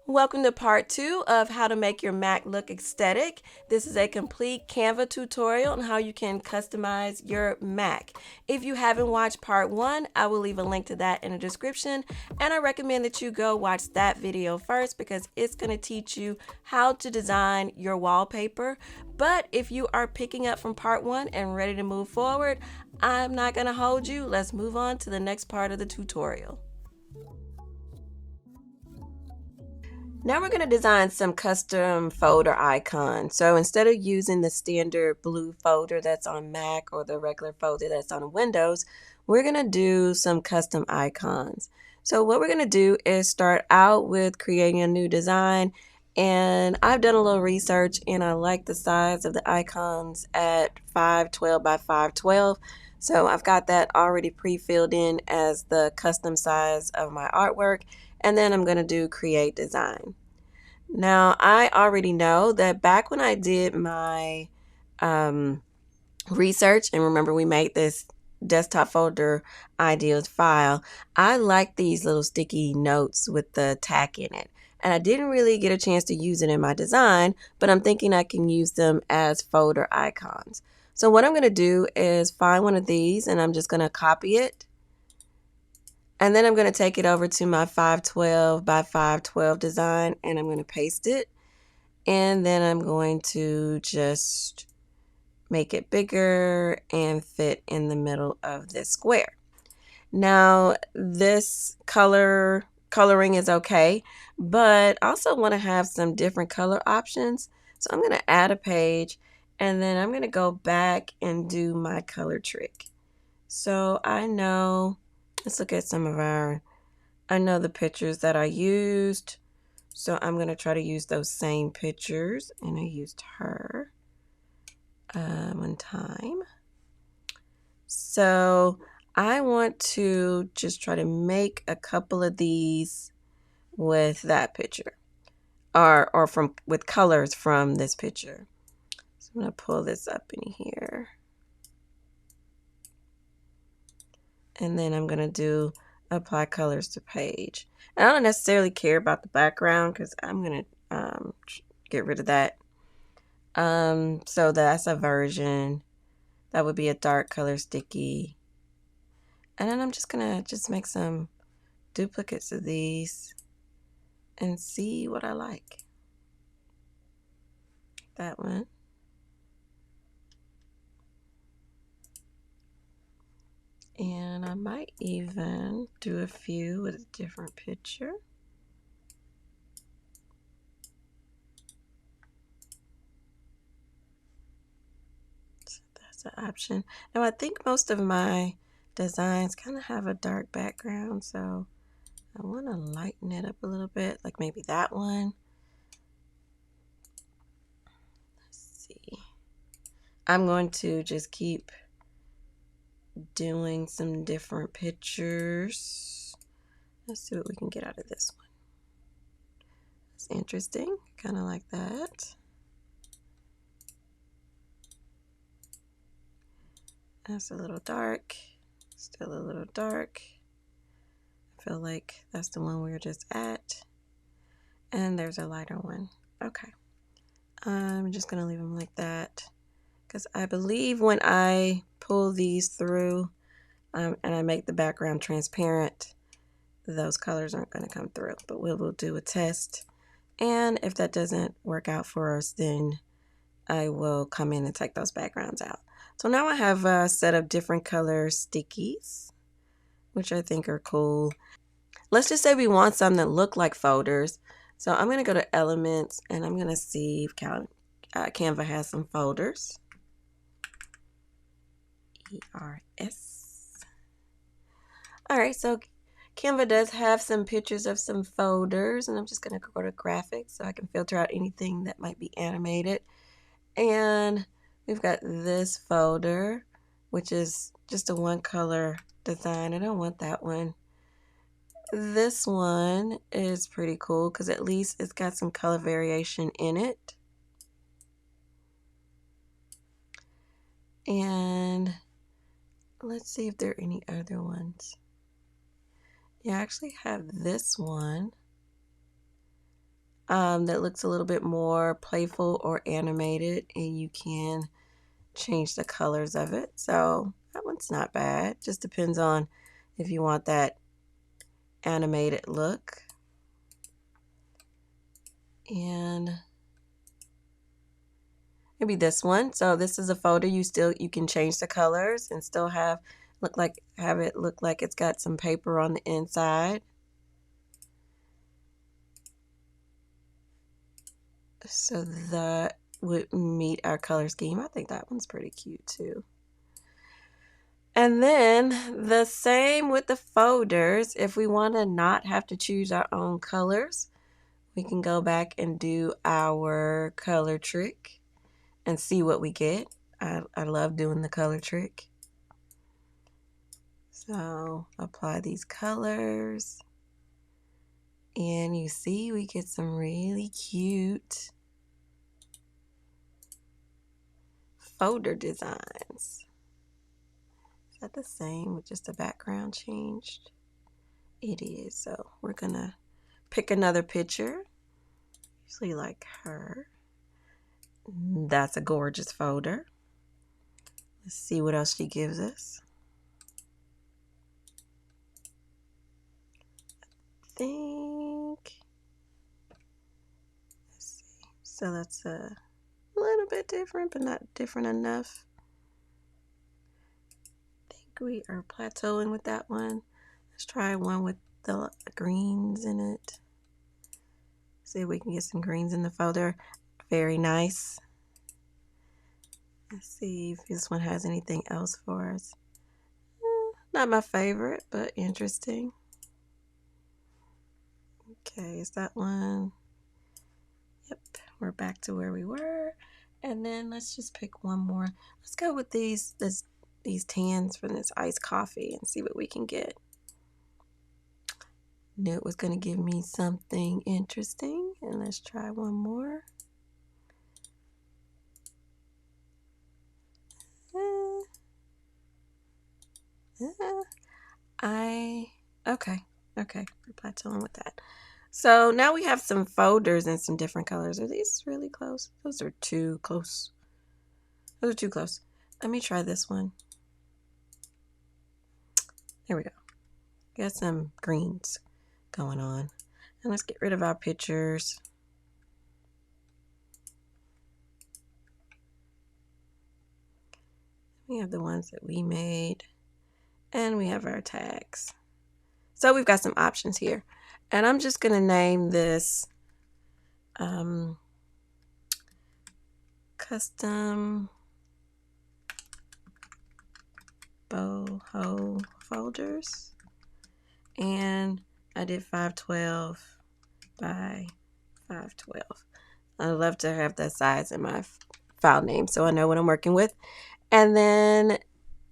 Welcome to part 2 of how to make your Mac look aesthetic. This is a complete Canva tutorial on how you can customize your Mac. If you haven't watched part 1, I will leave a link to that in the description, and I recommend that you go watch that video first because it's going to teach you how to design your wallpaper. But if you are picking up from part 1 and ready to move forward, I'm not going to hold you. Let's move on to the next part of the tutorial. Now we're going to design some custom folder icons. So instead of using the standard blue folder that's on Mac or the regular folder that's on Windows, we're going to do some custom icons. So what we're going to do is start out with creating a new design. And I've done a little research and I like the size of the icons at 512 by 512. So I've got that already pre-filled in as the custom size of my artwork. And then I'm going to do create design. Now, I already know that back when I did my research, and remember we made this desktop folder ideas file, I like these little sticky notes with the tack in it. And I didn't really get a chance to use it in my design, but I'm thinking I can use them as folder icons. So what I'm going to do is find one of these and I'm just going to copy it. And then I'm going to take it over to my 512 by 512 design and I'm going to paste it. And then I'm going to just make it bigger and fit in the middle of this square. Now this coloring is okay, but I also want to have some different color options. So I'm going to add a page and then I'm going to go back and do my color trick. So I know, let's look at some of I know the pictures that I used. So I'm going to try to use those same pictures. And I used her one time. So I want to just try to make a couple of these with that picture. Or with colors from this picture. So I'm going to pull this up in here. And then I'm going to do apply colors to page. And I don't necessarily care about the background because I'm going to get rid of that. So that's a version. That would be a dark color sticky. And then I'm just going to make some duplicates of these and see what I like. That one. And I might even do a few with a different picture. So that's an option. Now I think most of my designs kind of have a dark background, so I want to lighten it up a little bit, like maybe that one. Let's see. I'm going to just keep doing some different pictures. Let's see what we can get out of this one. It's interesting, kind of like that. That's a little dark, still a little dark. I feel like that's the one we were just at. And there's a lighter one. Okay. I'm just going to leave them like that because I believe when I pull these through and I make the background transparent, those colors aren't going to come through. But we will do a test. And if that doesn't work out for us, then I will come in and take those backgrounds out. So now I have a set of different color stickies, which I think are cool. Let's just say we want some that look like folders. So I'm going to go to Elements and I'm going to see if Canva has some folders. ERS. All right, so Canva does have some pictures of some folders, and I'm just going to go to graphics so I can filter out anything that might be animated. And we've got this folder, which is just a one color design. I don't want that one. This one is pretty cool because at least it's got some color variation in it. And let's see if there are any other ones. Yeah, I actually have this one. that looks a little bit more playful or animated, and you can change the colors of it. So that one's not bad. Just depends on if you want that animated look. And maybe this one. So this is a folder you can change the colors and still have it look like it's got some paper on the inside. So that would meet our color scheme. I think that one's pretty cute too. And then the same with the folders. If we want to not have to choose our own colors, we can go back and do our color trick and see what we get. I love doing the color trick. So apply these colors. And you see we get some really cute folder designs. Is that the same with just the background changed? It is. So we're going to pick another picture. Usually like her. That's a gorgeous folder. Let's see what else she gives us. I think. Let's see. So that's a little bit different, but not different enough. I think we are plateauing with that one. Let's try one with the greens in it. See if we can get some greens in the folder. Very nice. Let's see if this one has anything else for us. Not my favorite, but interesting. Okay, is that one? Yep, we're back to where we were. And then let's just pick one more. Let's go with these tans from this iced coffee and see what we can get. Knew it was going to give me something interesting. And let's try one more. Okay, we're plateauing with that. So now we have some folders in some different colors. Are these really close? Those are too close. Those are too close. Let me try this one. There we go. Got some greens going on. And let's get rid of our pictures. We have the ones that we made. And we have our tags. So we've got some options here. And I'm just going to name this Custom Boho Folders. And I did 512 by 512. I love to have that size in my file name so I know what I'm working with. And then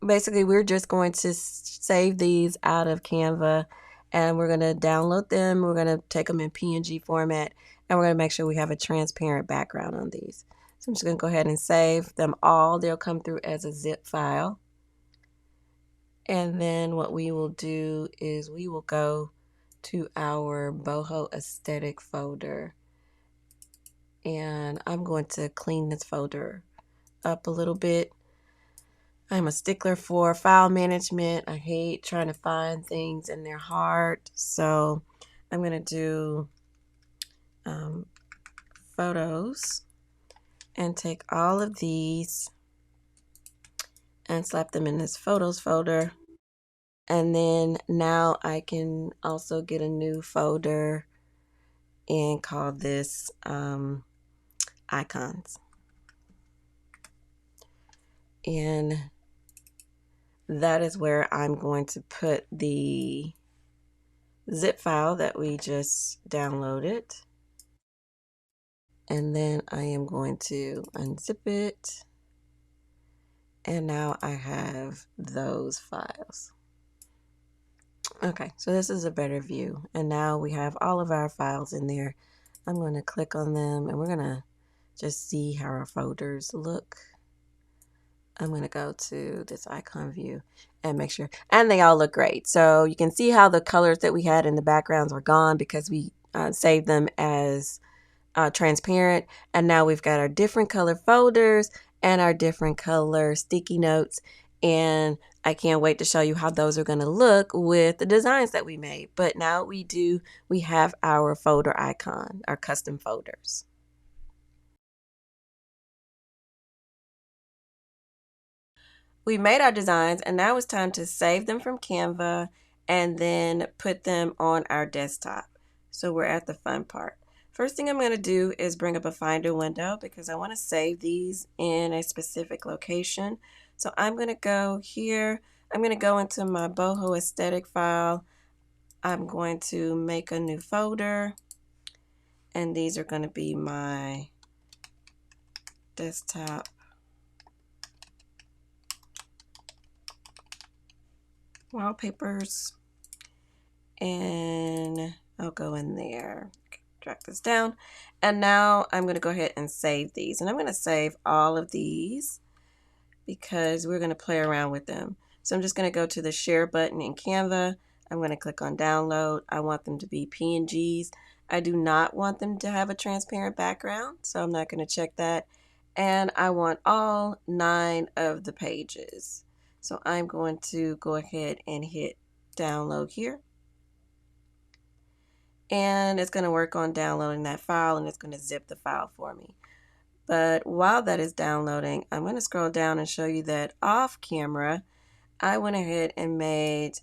basically we're just going to save these out of Canva and we're going to download them. We're going to take them in PNG format and we're going to make sure we have a transparent background on these. So I'm just going to go ahead and save them all. They'll come through as a zip file. And then what we will do is we will go to our boho aesthetic folder. And I'm going to clean this folder up a little bit. I'm a stickler for file management. I hate trying to find things and they're hard. So I'm going to do photos and take all of these and slap them in this photos folder. And then now I can also get a new folder and call this icons. And that is where I'm going to put the zip file that we just downloaded. And then I am going to unzip it. And now I have those files. Okay, so this is a better view. And now we have all of our files in there. I'm going to click on them and we're going to just see how our folders look. I'm going to go to this icon view and make sure, and they all look great. So you can see how the colors that we had in the backgrounds are gone because we saved them as transparent. And now we've got our different color folders and our different color sticky notes. And I can't wait to show you how those are going to look with the designs that we made. But now we have our folder icon, our custom folders. We made our designs and now it's time to save them from Canva and then put them on our desktop. So we're at the fun part. First thing I'm going to do is bring up a Finder window because I want to save these in a specific location. So I'm going to go here. I'm going to go into my boho aesthetic file. I'm going to make a new folder and these are going to be my desktop wallpapers. And I'll go in there, drag this down, and now I'm going to go ahead and save these. And I'm going to save all of these because we're going to play around with them. So I'm just going to go to the share button in Canva. I'm going to click on download. I want them to be PNGs. I do not want them to have a transparent background, so I'm not going to check that. And I want all 9 of the pages. So I'm going to go ahead and hit download here. And it's going to work on downloading that file and it's going to zip the file for me. But while that is downloading, I'm going to scroll down and show you that off camera, I went ahead and made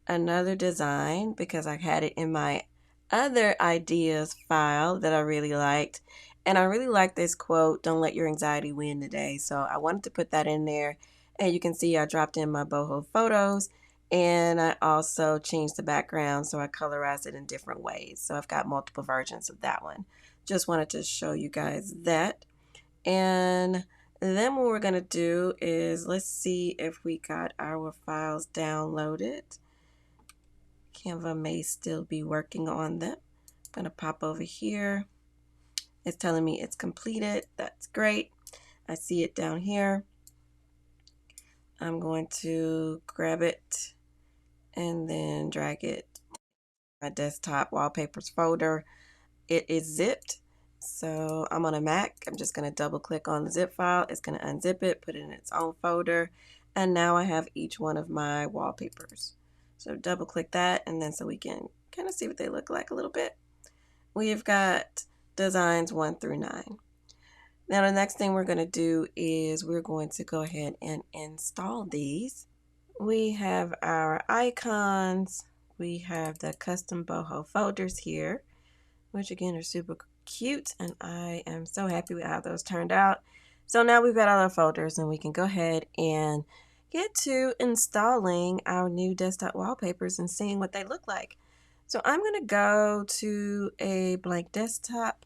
another design because I had it in my other ideas file that I really liked. And I really like this quote, "Don't let your anxiety win today." So I wanted to put that in there. And you can see I dropped in my boho photos. And I also changed the background, so I colorized it in different ways. So I've got multiple versions of that one. Just wanted to show you guys that. And then what we're going to do is let's see if we got our files downloaded. Canva may still be working on them. I'm going to pop over here. It's telling me it's completed. That's great. I see it down here. I'm going to grab it and then drag it my desktop wallpapers folder. It is zipped, so I'm on a Mac. I'm just going to double click on the zip file. It's going to unzip it, put it in its own folder, and now I have each one of my wallpapers. So double click that, and then so we can kind of see what they look like a little bit. We've got designs 1 through 9. Now the next thing we're going to do is we're going to go ahead and install these. We have our icons. We have the custom boho folders here, which again are super cute, and I am so happy with how those turned out. So now we've got all our folders and we can go ahead and get to installing our new desktop wallpapers and seeing what they look like. So I'm going to go to a blank desktop.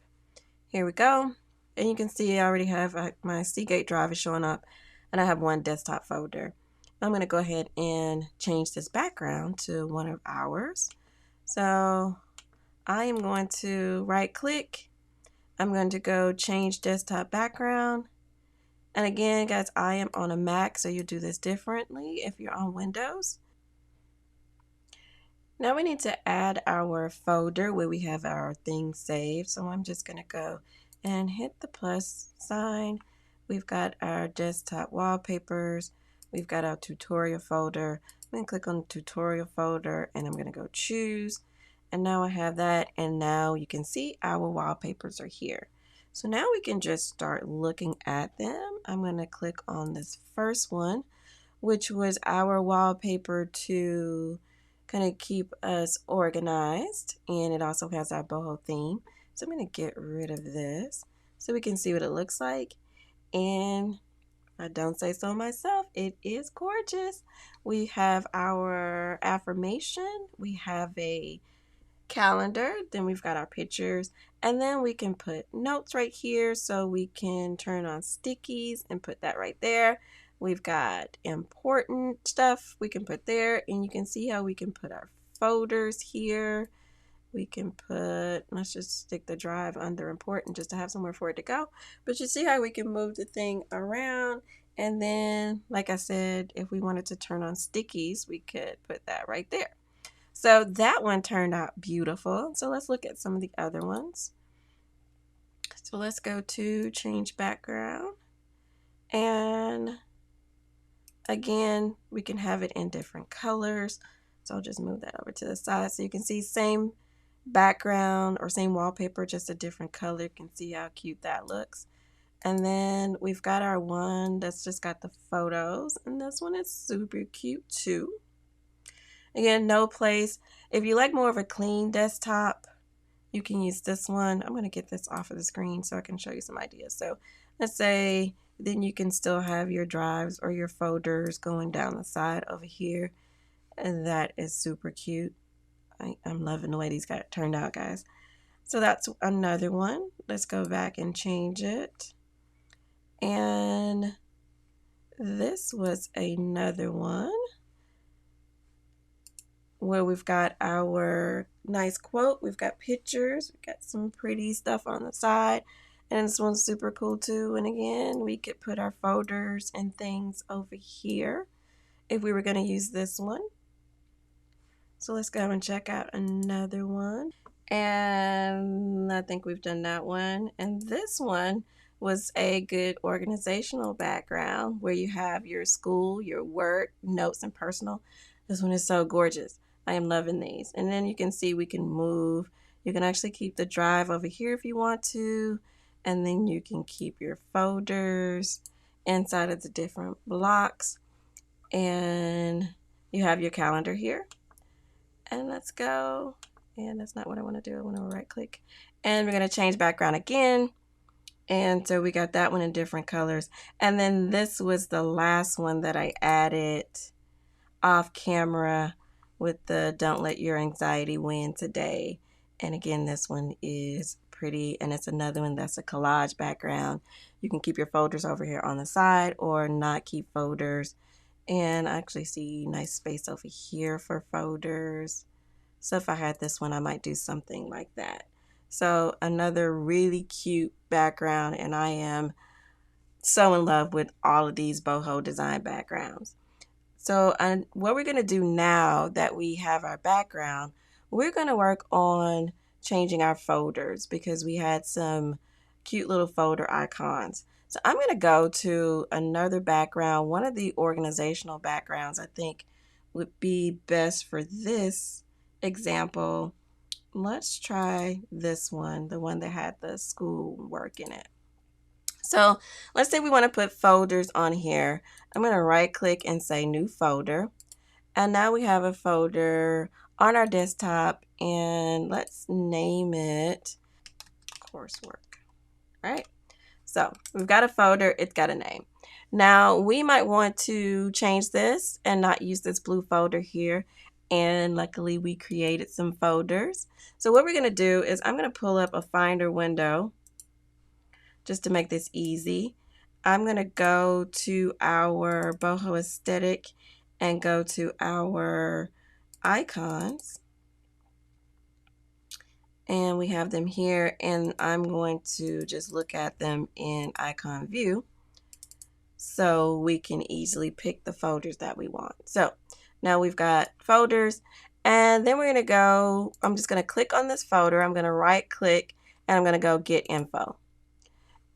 Here we go. And you can see I already have my Seagate drive is showing up and I have one desktop folder. I'm going to go ahead and change this background to one of ours. So I am going to right click. I'm going to go change desktop background. And again, guys, I am on a Mac, so you do this differently if you're on Windows. Now we need to add our folder where we have our things saved. So I'm just going to go and hit the plus sign. We've got our desktop wallpapers. We've got our tutorial folder. I'm going to click on the tutorial folder and I'm going to go choose. And now I have that, and now you can see our wallpapers are here. So now we can just start looking at them. I'm going to click on this first one, which was our wallpaper to kind of keep us organized, and it also has our boho theme. So I'm going to get rid of this so we can see what it looks like. And I don't say so myself, it is gorgeous. We have our affirmation. We have a calendar, then we've got our pictures, and then we can put notes right here, so we can turn on stickies and put that right there. We've got important stuff we can put there, and you can see how we can put our folders here. We can put, let's just stick the drive under important just to have somewhere for it to go. But you see how we can move the thing around, and then like I said, if we wanted to turn on stickies, we could put that right there. So that one turned out beautiful. So let's look at some of the other ones. So let's go to change background, and again, we can have it in different colors. So I'll just move that over to the side so you can see same background or same wallpaper, just a different color. You can see how cute that looks. And then we've got our one that's just got the photos, and this one is super cute too. Again, no place. If you like more of a clean desktop, you can use this one. I'm going to get this off of the screen so I can show you some ideas. So let's say then you can still have your drives or your folders going down the side over here. And that is super cute. I'm loving the way these got turned out, guys. So that's another one. Let's go back and change it. And this was another one where we've got our nice quote, we've got pictures, we've got some pretty stuff on the side, and this one's super cool too. And again, we could put our folders and things over here if we were going to use this one. So let's go and check out another one. And I think we've done that one. And this one was a good organizational background where you have your school, your work, notes, and personal. This one is so gorgeous. I am loving these. And then you can see we can move. You can actually keep the drive over here if you want to. And then you can keep your folders inside of the different blocks. And you have your calendar here. And let's go. And that's not what I want to do. I want to right click. And we're going to change background again. And so we got that one in different colors. And then this was the last one that I added off camera with the "Don't Let Your Anxiety Win Today." And again, this one is pretty, and it's another one that's a collage background. You can keep your folders over here on the side or not keep folders. And I actually see nice space over here for folders. So if I had this one, I might do something like that. So another really cute background, and I am so in love with all of these boho design backgrounds. So what we're going to do now that we have our background, we're going to work on changing our folders because we had some cute little folder icons. So I'm going to go to another background. One of the organizational backgrounds I think would be best for this example. Let's try this one, the one that had the school work in it. So let's say we want to put folders on here. I'm going to right click and say new folder. And now we have a folder on our desktop, and let's name it coursework. All right. So we've got a folder, it's got a name. Now we might want to change this and not use this blue folder here. And luckily we created some folders. So what we're going to do is I'm going to pull up a Finder window just to make this easy. I'm going to go to our boho aesthetic and go to our icons. And we have them here, and I'm going to just look at them in icon view so we can easily pick the folders that we want. So now we've got folders, and then we're going to go, I'm just going to click on this folder. I'm going to right click and I'm going to go get info.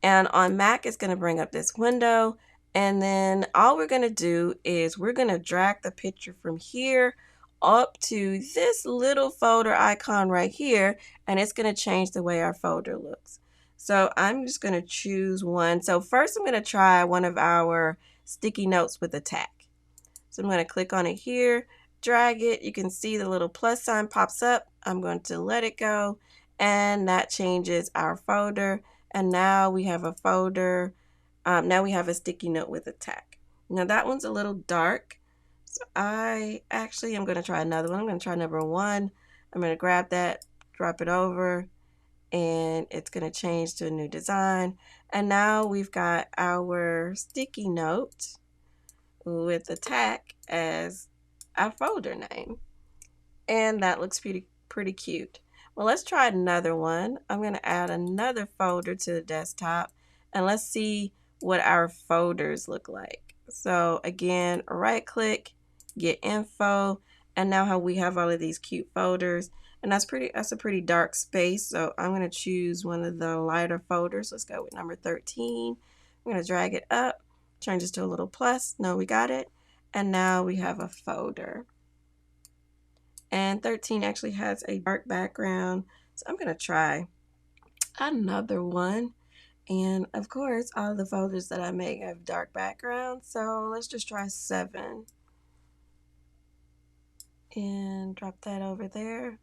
And on Mac, it's going to bring up this window. And then all we're going to do is we're going to drag the picture from here up to this little folder icon right here. And it's going to change the way our folder looks. So I'm just going to choose one. So first I'm going to try one of our sticky notes with a tag. So I'm going to click on it here, drag it. You can see the little plus sign pops up. I'm going to let it go. And that changes our folder. And now we have a folder. Now we have a sticky note with a tag. Now that one's a little dark. So I actually am going to try another one. I'm going to try number one. I'm going to grab that, drop it over, and it's going to change to a new design. And now we've got our sticky note with the tag as our folder name. And that looks pretty cute. Well, let's try another one. I'm going to add another folder to the desktop, and let's see what our folders look like. So again, right click, get info, and now how we have all of these cute folders. And that's a pretty dark space. So I'm going to choose one of the lighter folders. Let's go with number 13. I'm going to drag it up, change this to a little plus. No, we got it. And now we have a folder. And 13 actually has a dark background. So I'm going to try another one. And of course, all the folders that I make have dark backgrounds. So let's just try 7. And drop that over there.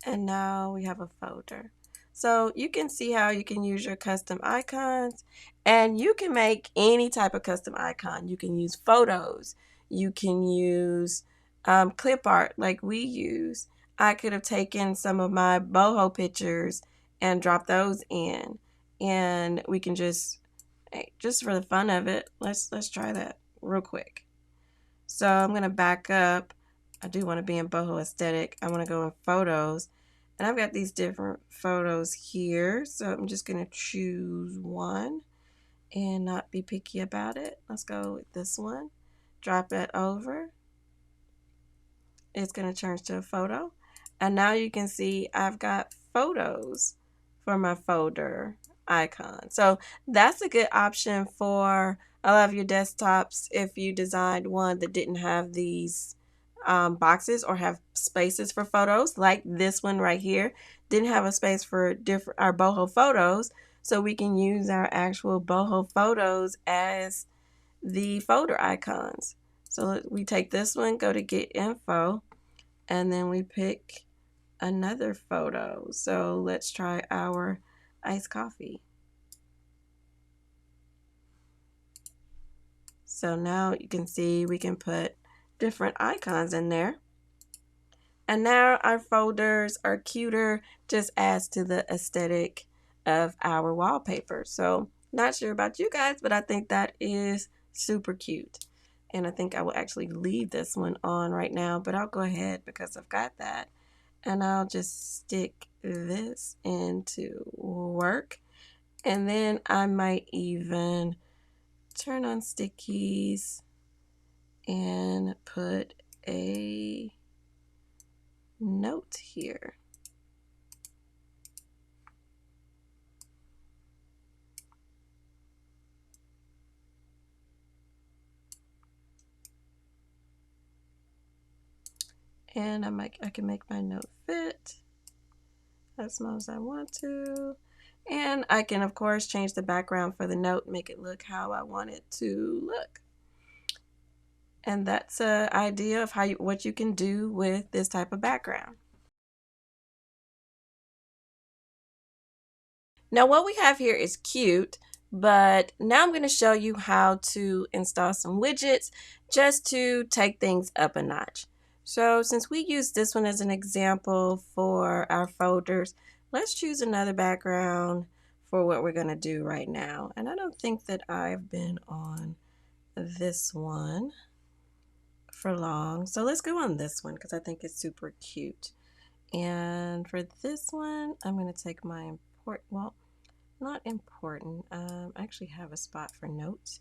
And now we have a folder. So you can see how you can use your custom icons, and you can make any type of custom icon. You can use photos. You can use clip art like we use. I could have taken some of my boho pictures and dropped those in, and we can just for the fun of it, let's try that real quick. So I'm going to back up. I do want to be in boho aesthetic. I want to go in photos. And I've got these different photos here. So I'm just going to choose one and not be picky about it. Let's go with this one. Drop it over. It's going to change to a photo. And now you can see I've got photos for my folder icon. So that's a good option for a lot of your desktops if you designed one that didn't have these boxes or have spaces for photos, like this one right here didn't have a space for our boho photos. So we can use our actual boho photos as the folder icons. So we take this one, go to get info, and then we pick another photo. So let's try our iced coffee. So now you can see we can put different icons in there. And now our folders are cuter, just adds to the aesthetic of our wallpaper. So not sure about you guys, but I think that is super cute. And I think I will actually leave this one on right now, but I'll go ahead because I've got that. And I'll just stick this into work. And then I might even turn on stickies and put a note here. And I can make my note fit as small as I want to. And I can, of course, change the background for the note, make it look how I want it to look. And that's an idea of what you can do with this type of background. Now what we have here is cute, but now I'm going to show you how to install some widgets just to take things up a notch. So since we use this one as an example for our folders, let's choose another background for what we're going to do right now. And I don't think that I've been on this one for long. So let's go on this one because I think it's super cute. And for this one, I'm going to take my not important. I actually have a spot for notes.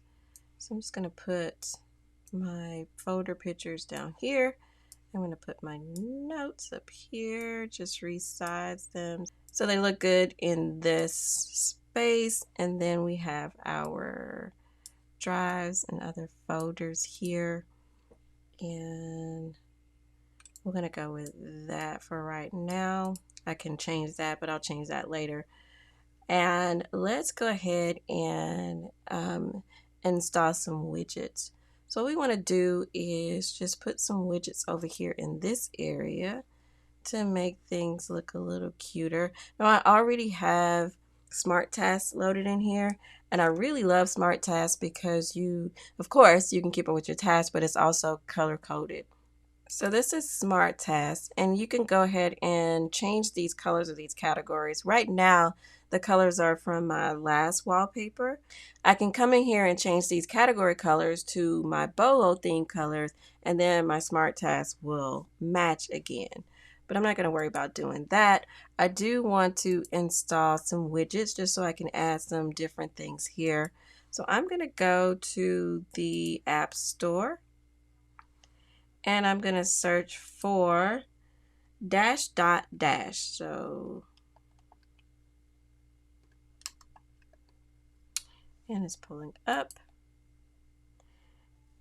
So I'm just going to put my folder pictures down here. I'm going to put my notes up here, just resize them so they look good in this space. And then we have our drives and other folders here. And we're going to go with that for right now. I can change that, but I'll change that later. And let's go ahead and install some widgets. So what we want to do is just put some widgets over here in this area to make things look a little cuter. Now I already have Smart Tasks loaded in here, and I really love Smart Tasks because of course, you can keep it with your tasks, but it's also color coded. So this is Smart Tasks, and you can go ahead and change these colors of these categories. Right now, the colors are from my last wallpaper. I can come in here and change these category colors to my boho theme colors, and then my Smart Tasks will match again. But I'm not going to worry about doing that. I do want to install some widgets just so I can add some different things here. So I'm going to go to the App Store. And I'm going to search for dash dot dash. So, and it's pulling up.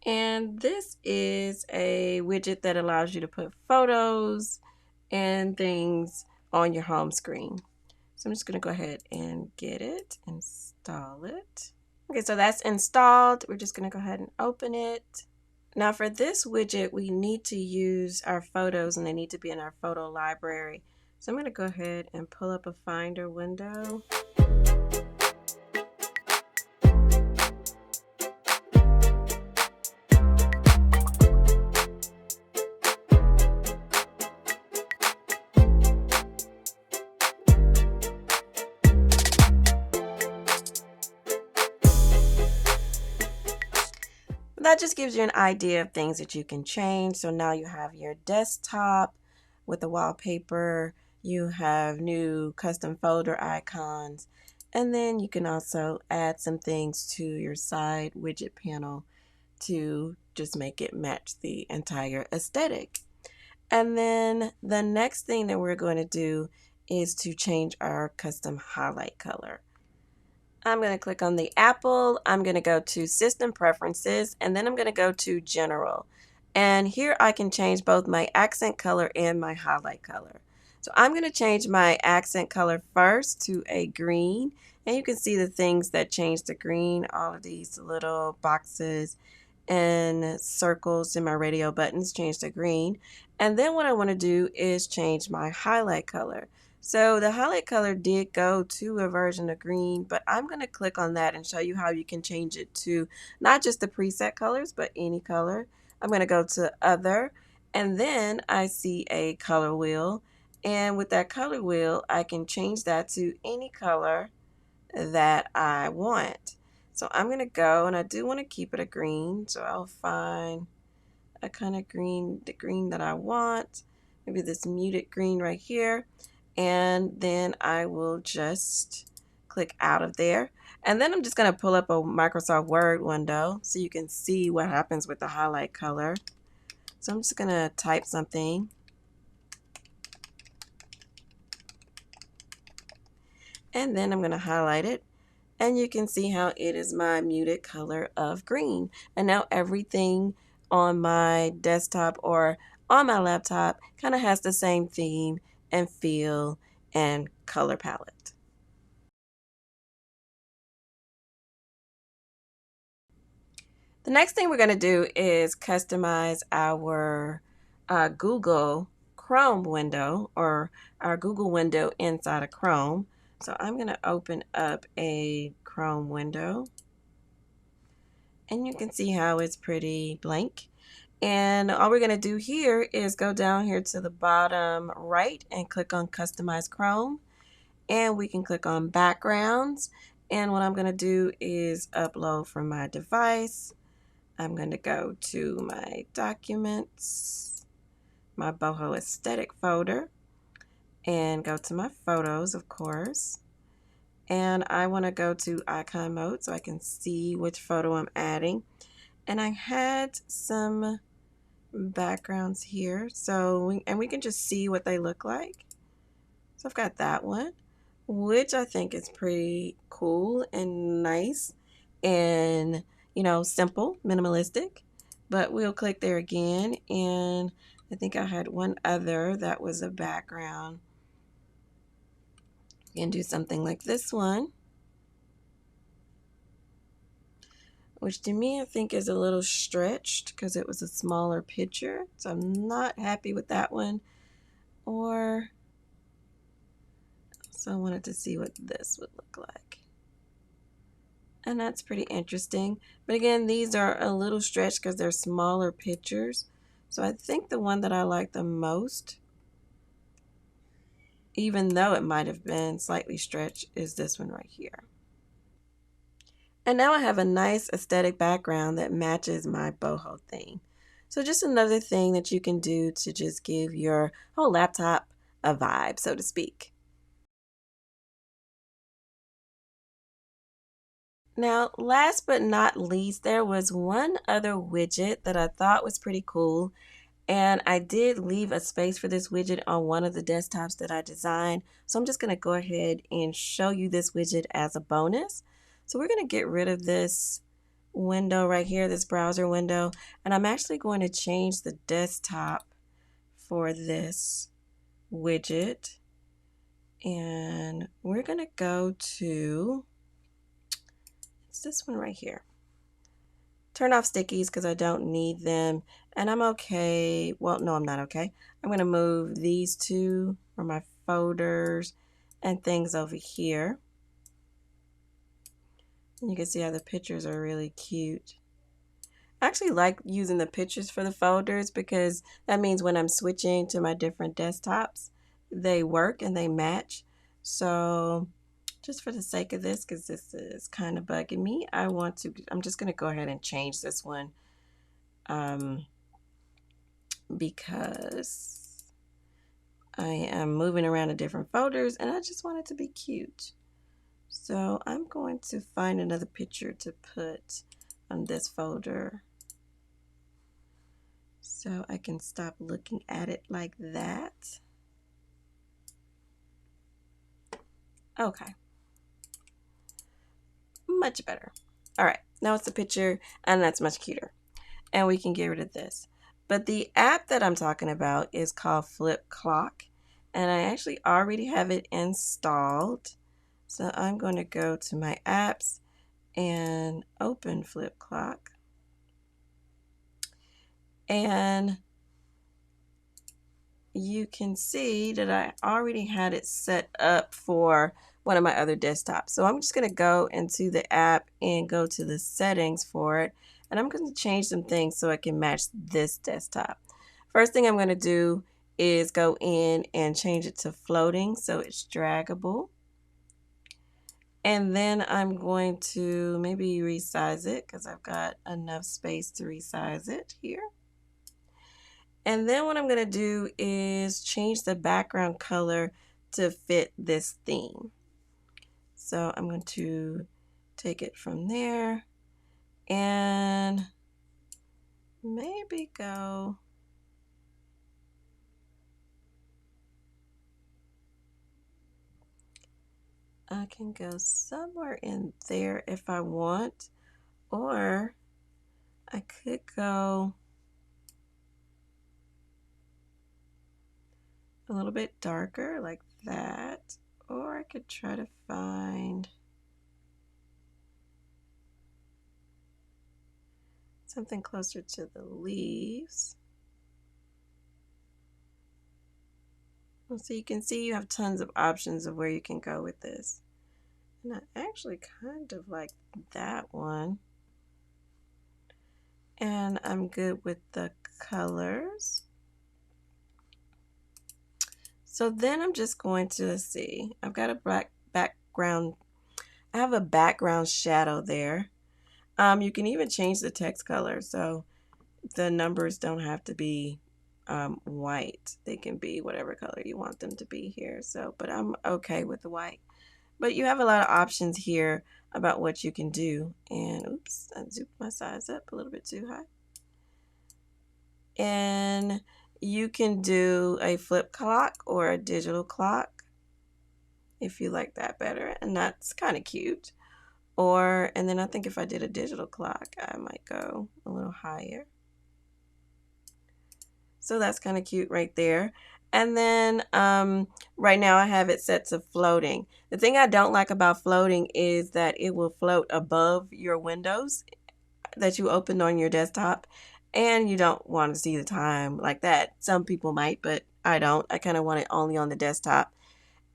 And this is a widget that allows you to put photos and things on your home screen. So I'm just going to go ahead and get it, install it. Okay, so that's installed. We're just going to go ahead and open it. Now for this widget, we need to use our photos and they need to be in our photo library. So I'm going to go ahead and pull up a Finder window. That just gives you an idea of things that you can change. So now you have your desktop with the wallpaper, you have new custom folder icons, and then you can also add some things to your side widget panel to just make it match the entire aesthetic. And then the next thing that we're going to do is to change our custom highlight color. I'm going to click on the Apple. I'm going to go to System Preferences, and then I'm going to go to General. And here I can change both my accent color and my highlight color. So I'm going to change my accent color first to a green. And you can see the things that change to green, all of these little boxes and circles in my radio buttons change to green. And then what I want to do is change my highlight color. So the highlight color did go to a version of green, but I'm going to click on that and show you how you can change it to not just the preset colors, but any color. I'm going to go to Other, and then I see a color wheel. And with that color wheel, I can change that to any color that I want. So I'm going to go, and I do want to keep it a green, so I'll find a kind of green, the green that I want. Maybe this muted green right here. And then I will just click out of there. And then I'm just going to pull up a Microsoft Word window so you can see what happens with the highlight color. So I'm just going to type something. And then I'm going to highlight it. And you can see how it is my muted color of green. And now everything on my desktop or on my laptop kind of has the same theme and feel and color palette. The next thing we're going to do is customize our Google Chrome window, or our Google window inside of Chrome. So I'm going to open up a Chrome window, and you can see how it's pretty blank. And all we're going to do here is go down here to the bottom right and click on Customize Chrome. And we can click on Backgrounds. And what I'm going to do is upload from my device. I'm going to go to my Documents, my Boho Aesthetic folder, and go to my Photos, of course. And I want to go to Icon Mode so I can see which photo I'm adding. And I had some backgrounds here, so we can just see what they look like. So I've got that one, which I think is pretty cool and nice and, you know, simple, minimalistic. But we'll click there again, and I think I had one other that was a background. You can do something like this one, which to me I think is a little stretched because it was a smaller picture. So I'm not happy with that one. Or so I wanted to see what this would look like. And that's pretty interesting. But again, these are a little stretched because they're smaller pictures. So I think the one that I like the most, even though it might have been slightly stretched, is this one right here. And now I have a nice aesthetic background that matches my boho theme. So just another thing that you can do to just give your whole laptop a vibe, so to speak. Now, last but not least, there was one other widget that I thought was pretty cool, And I did leave a space for this widget on one of the desktops that I designed. So I'm just going to go ahead and show you this widget as a bonus. So we're going to get rid of this window right here, this browser window. And I'm actually going to change the desktop for this widget. And we're going to go to, it's this one right here. Turn off stickies because I don't need them. And I'm okay. Well, no, I'm not okay. I'm going to move these two for my folders and things over here. And you can see how the pictures are really cute. I actually like using the pictures for the folders because that means when I'm switching to my different desktops, they work and they match. So just for the sake of this, because this is kind of bugging me, I'm just going to go ahead and change this one because I am moving around to different folders and I just want it to be cute. So I'm going to find another picture to put on this folder so I can stop looking at it like that. Okay. Much better. All right, now it's a picture and that's much cuter. And we can get rid of this. But the app that I'm talking about is called Flip Clock. And I actually already have it installed. So I'm going to go to my apps and open Flip Clock. And you can see that I already had it set up for one of my other desktops. So I'm just going to go into the app and go to the settings for it. And I'm going to change some things so I can match this desktop. First thing I'm going to do is go in and change it to floating so it's draggable. And then I'm going to maybe resize it because I've got enough space to resize it here. And then what I'm going to do is change the background color to fit this theme. So I'm going to take it from there and maybe go I can go somewhere in there if I want, or I could go a little bit darker like that, or I could try to find something closer to the leaves. So you can see you have tons of options of where you can go with this. And I actually kind of like that one. And I'm good with the colors. So then I'm just going to, let's see, I've got a black background. I have a background shadow there. You can even change the text color. So the numbers don't have to be white. They can be whatever color you want them to be here. So, but I'm okay with the white. But you have a lot of options here about what you can do. And oops, I zooped my size up a little bit too high. And you can do a flip clock or a digital clock if you like that better. And that's kind of cute. Or, and then I think if I did a digital clock, I might go a little higher. So that's kind of cute right there. And then right now I have it set to floating. The thing I don't like about floating is that it will float above your windows that you opened on your desktop. And you don't want to see the time like that. Some people might, but I don't. I kind of want it only on the desktop.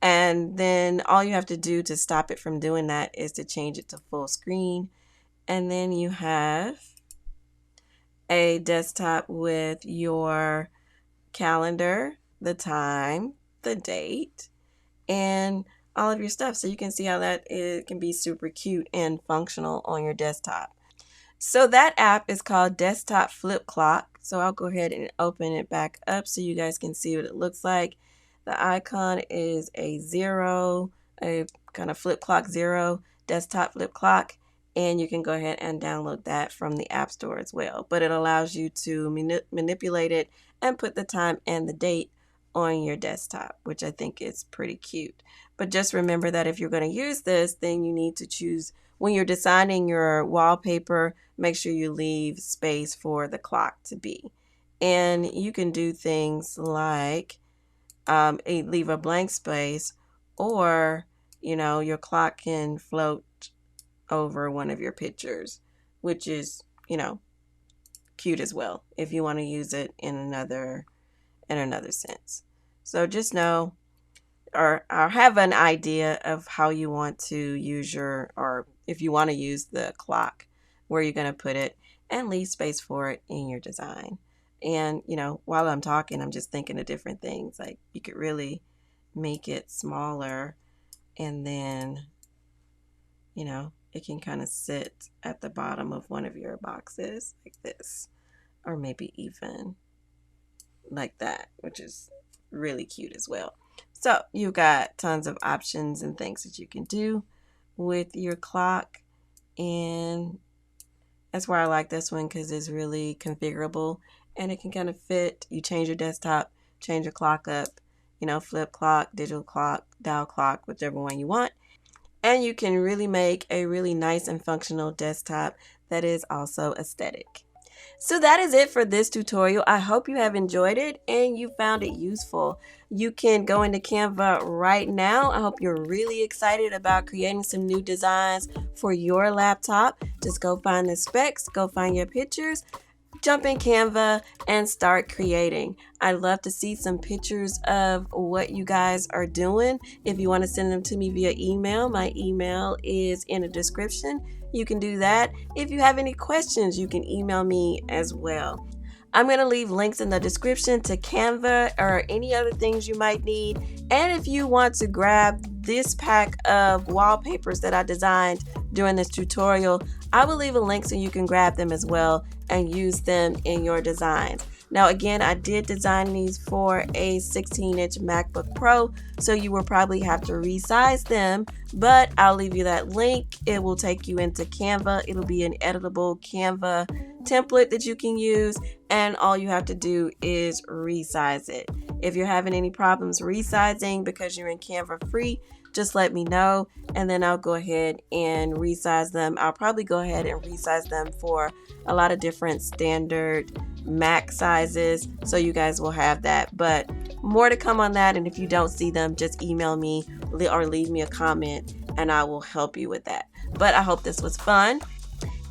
And then all you have to do to stop it from doing that is to change it to full screen. And then you have a desktop with your calendar, the time, the date, and all of your stuff. So you can see how that can be super cute and functional on your desktop. So that app is called Desktop Flip Clock. So I'll go ahead and open it back up so you guys can see what it looks like. The icon is a 0, a kind of flip clock 0, desktop flip clock. and you can go ahead and download that from the App Store as well. But it allows you to manipulate it and put the time and the date on your desktop, which I think is pretty cute. But just remember that if you're going to use this, then you need to choose, when you're designing your wallpaper, make sure you leave space for the clock to be. And you can do things like leave a blank space, or your clock can float over one of your pictures, which is cute as well if you want to use it in another sense. So just know, or have an idea of how you want to use or if you want to use the clock, where you're going to put it, and leave space for it in your design. And while I'm talking, I'm just thinking of different things. Like, you could really make it smaller, and then it can kind of sit at the bottom of one of your boxes like this, or maybe even like that, which is really cute as well. So you've got tons of options and things that you can do with your clock, and that's why I like this one, because it's really configurable and it can kind of fit. You change your desktop, change your clock up, flip clock, digital clock, dial clock, whichever one you want. And you can really make a really nice and functional desktop that is also aesthetic. So that is it for this tutorial. I hope you have enjoyed it and you found it useful. You can go into Canva right now. I hope you're really excited about creating some new designs for your laptop. Just go find the specs, go find your pictures, jump in Canva and start creating. I'd love to see some pictures of what you guys are doing. If you want to send them to me via email, my email is in the description. You can do that. If you have any questions, you can email me as well. I'm going to leave links in the description to Canva or any other things you might need. And if you want to grab this pack of wallpapers that I designed during this tutorial, I will leave a link so you can grab them as well and use them in your designs. Now, again, I did design these for a 16-inch MacBook Pro, so you will probably have to resize them, but I'll leave you that link. It will take you into Canva. It'll be an editable Canva template that you can use, and all you have to do is resize it. If you're having any problems resizing because you're in Canva free, just let me know, and then I'll go ahead and resize them. I'll probably go ahead and resize them for a lot of different standard Mac sizes, so you guys will have that. But more to come on that, and if you don't see them, just email me or leave me a comment and I will help you with that. But I hope this was fun.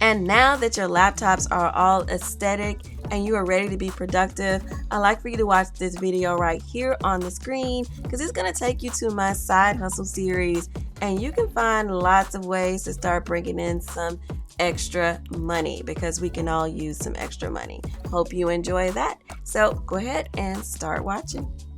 And now that your laptops are all aesthetic and you are ready to be productive, I'd like for you to watch this video right here on the screen, because it's going to take you to my side hustle series, and you can find lots of ways to start bringing in some extra money, because we can all use some extra money. Hope you enjoy that. So go ahead and start watching.